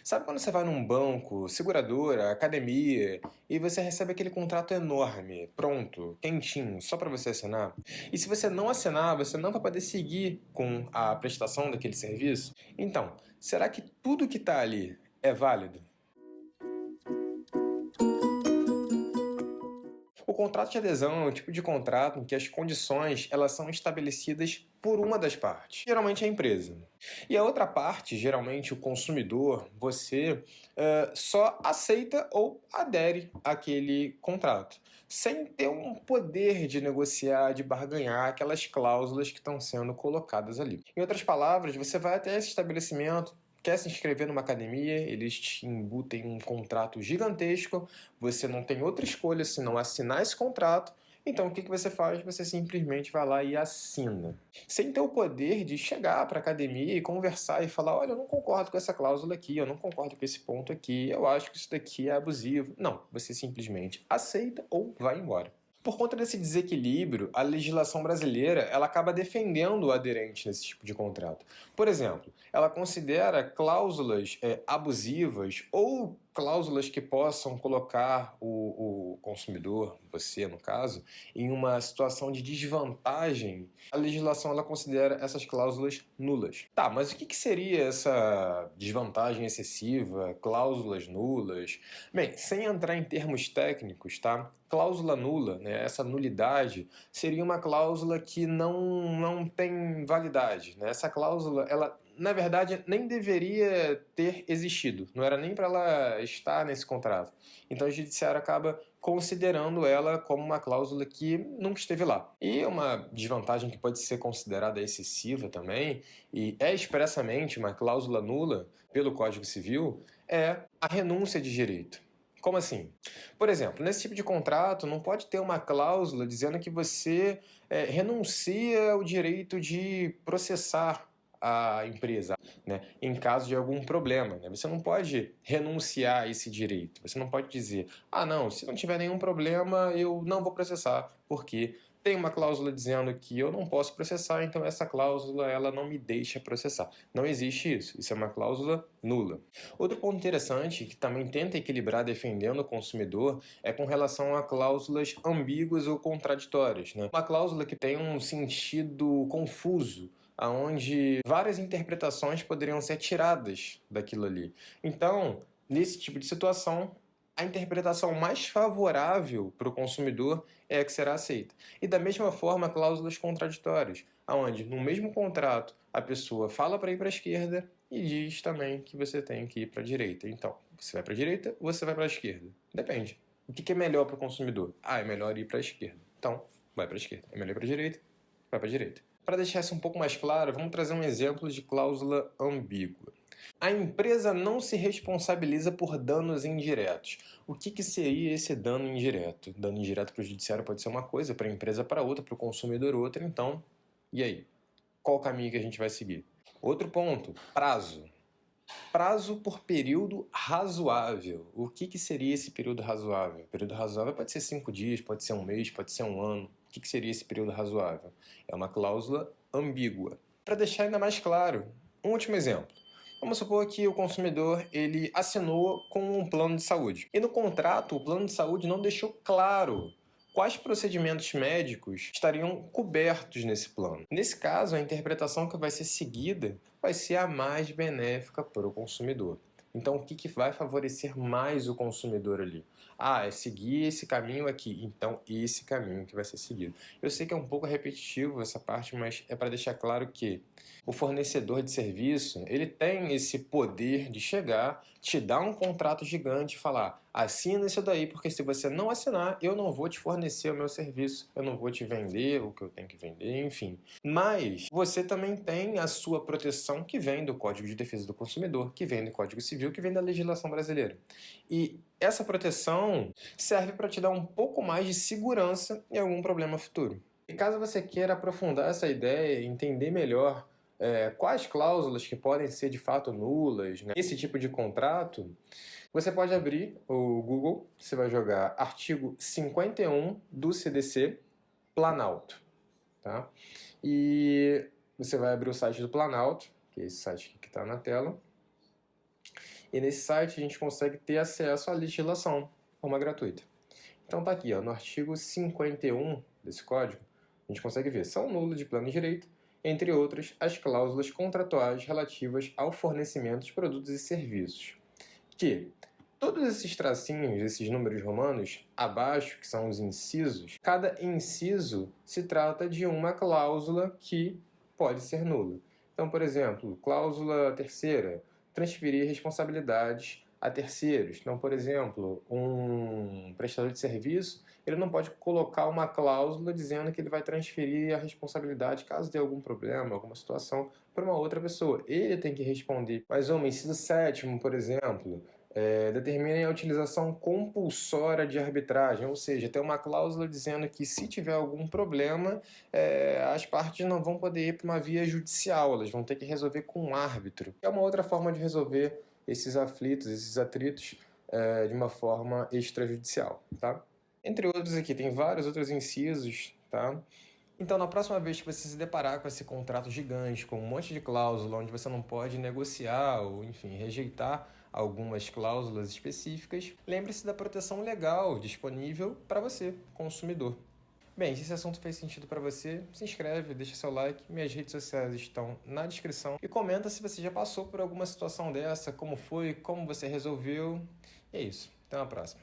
Sabe quando você vai num banco, seguradora, academia, e você recebe aquele contrato enorme, pronto, quentinho, só para você assinar? E se você não assinar, você não vai poder seguir com a prestação daquele serviço? Então, será que tudo que está ali é válido? O contrato de adesão é um tipo de contrato em que as condições elas são estabelecidas por uma das partes, geralmente a empresa. E a outra parte, geralmente o consumidor, você só aceita ou adere àquele contrato, sem ter um poder de negociar, de barganhar aquelas cláusulas que estão sendo colocadas ali. Em outras palavras, você vai até esse estabelecimento, quer se inscrever numa academia, eles te embutem um contrato gigantesco, você não tem outra escolha senão assinar esse contrato. Então o que você faz? Você simplesmente vai lá e assina. Sem ter o poder de chegar para a academia e conversar e falar: olha, eu não concordo com essa cláusula aqui, eu não concordo com esse ponto aqui, eu acho que isso daqui é abusivo. Não, você simplesmente aceita ou vai embora. Por conta desse desequilíbrio, a legislação brasileira ela acaba defendendo o aderente nesse tipo de contrato. Por exemplo, ela considera cláusulas abusivas ou cláusulas que possam colocar o consumidor, você no caso, em uma situação de desvantagem. A legislação ela considera essas cláusulas nulas. Tá, mas o que seria essa desvantagem excessiva, cláusulas nulas? Bem, sem entrar em termos técnicos, tá? Cláusula nula, né? Essa nulidade seria uma cláusula que não tem validade, né? Essa cláusula, ela na verdade nem deveria ter existido, não era nem para ela estar nesse contrato. Então o judiciário acaba considerando ela como uma cláusula que nunca esteve lá. E uma desvantagem que pode ser considerada excessiva também, e é expressamente uma cláusula nula pelo Código Civil, é a renúncia de direito. Como assim? Por exemplo, nesse tipo de contrato não pode ter uma cláusula dizendo que você renuncia ao direito de processar a empresa, né, em caso de algum problema. Né? Você não pode renunciar a esse direito. Você não pode dizer, ah, não, se não tiver nenhum problema, eu não vou processar, porque tem uma cláusula dizendo que eu não posso processar, então essa cláusula ela não me deixa processar. Não existe isso. Isso é uma cláusula nula. Outro ponto interessante, que também tenta equilibrar defendendo o consumidor, é com relação a cláusulas ambíguas ou contraditórias. Né? Uma cláusula que tem um sentido confuso, onde várias interpretações poderiam ser tiradas daquilo ali. Então, nesse tipo de situação, a interpretação mais favorável para o consumidor é a que será aceita. E da mesma forma, cláusulas contraditórias, onde no mesmo contrato a pessoa fala para ir para a esquerda e diz também que você tem que ir para a direita. Então, você vai para a direita ou você vai para a esquerda? Depende. O que é melhor para o consumidor? Ah, é melhor ir para a esquerda. Então, vai para a esquerda. É melhor ir para a direita? Vai para a direita. Para deixar isso um pouco mais claro, vamos trazer um exemplo de cláusula ambígua. A empresa não se responsabiliza por danos indiretos. O que seria esse dano indireto? Dano indireto para o judiciário pode ser uma coisa, para a empresa para outra, para o consumidor outra. Então, e aí? Qual o caminho que a gente vai seguir? Outro ponto, prazo. Prazo por período razoável. O que seria esse período razoável? O período razoável pode ser 5 dias, pode ser um mês, pode ser um ano. O que seria esse período razoável? É uma cláusula ambígua. Para deixar ainda mais claro, um último exemplo. Vamos supor que o consumidor ele assinou com um plano de saúde. E no contrato, o plano de saúde não deixou claro quais procedimentos médicos estariam cobertos nesse plano. Nesse caso, a interpretação que vai ser seguida vai ser a mais benéfica para o consumidor. Então, o que vai favorecer mais o consumidor ali? Ah, é seguir esse caminho aqui. Então, esse caminho que vai ser seguido. Eu sei que é um pouco repetitivo essa parte, mas é para deixar claro que o fornecedor de serviço, ele tem esse poder de chegar, te dar um contrato gigante e falar: assina isso daí, porque se você não assinar, eu não vou te fornecer o meu serviço, eu não vou te vender o que eu tenho que vender, enfim. Mas você também tem a sua proteção que vem do Código de Defesa do Consumidor, que vem do Código Civil, que vem da legislação brasileira. E essa proteção serve para te dar um pouco mais de segurança em algum problema futuro. E caso você queira aprofundar essa ideia e entender melhor quais cláusulas que podem ser de fato nulas, né, esse tipo de contrato, você pode abrir o Google, você vai jogar artigo 51 do CDC Planalto, tá? E você vai abrir o site do Planalto, que é esse site que está na tela, E nesse site a gente consegue ter acesso à legislação de forma gratuita. Então tá aqui, ó, no artigo 51 desse código, a gente consegue ver, são nulos de pleno direito, entre outras, as cláusulas contratuais relativas ao fornecimento de produtos e serviços. Que todos esses tracinhos, esses números romanos abaixo, que são os incisos, cada inciso se trata de uma cláusula que pode ser nula. Então, por exemplo, cláusula terceira, transferir responsabilidades a terceiros. Então, por exemplo, um prestador de serviço, ele não pode colocar uma cláusula dizendo que ele vai transferir a responsabilidade caso dê algum problema, alguma situação, para uma outra pessoa. Ele tem que responder. Mas o inciso sétimo, por exemplo, determinem a utilização compulsória de arbitragem, ou seja, tem uma cláusula dizendo que se tiver algum problema, as partes não vão poder ir para uma via judicial, elas vão ter que resolver com um árbitro. É uma outra forma de resolver esses aflitos, esses atritos, de uma forma extrajudicial, tá? Entre outros aqui, tem vários outros incisos, tá? Então, na próxima vez que você se deparar com esse contrato gigante, com um monte de cláusula, onde você não pode negociar ou, enfim, rejeitar algumas cláusulas específicas, lembre-se da proteção legal disponível para você, consumidor. Bem, se esse assunto fez sentido para você, se inscreve, deixa seu like, minhas redes sociais estão na descrição e comenta se você já passou por alguma situação dessa, como foi, como você resolveu. E é isso, até uma próxima.